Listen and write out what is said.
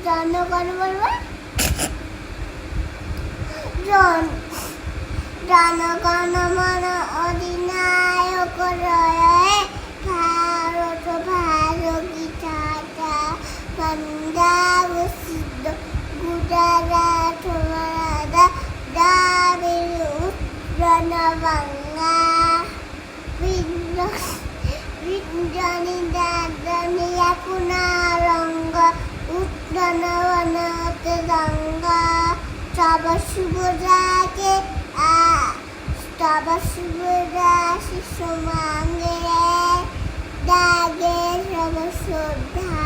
জনগণ বলবে জনগণ মন অধিনায়ক রয়ে ভারত ভারগীতা পঞ্জাব গুজরাট মারাঠা দ্রাবিড় উত্তরণ বাংলা বিঞ্জনি দাদনিয়া পুনারঙ্গ উত্তরণ বনত গঙ্গা তব শুভরাকে তব শুভরা শিশু মাঙ্গে দাগে সব শ্রদ্ধা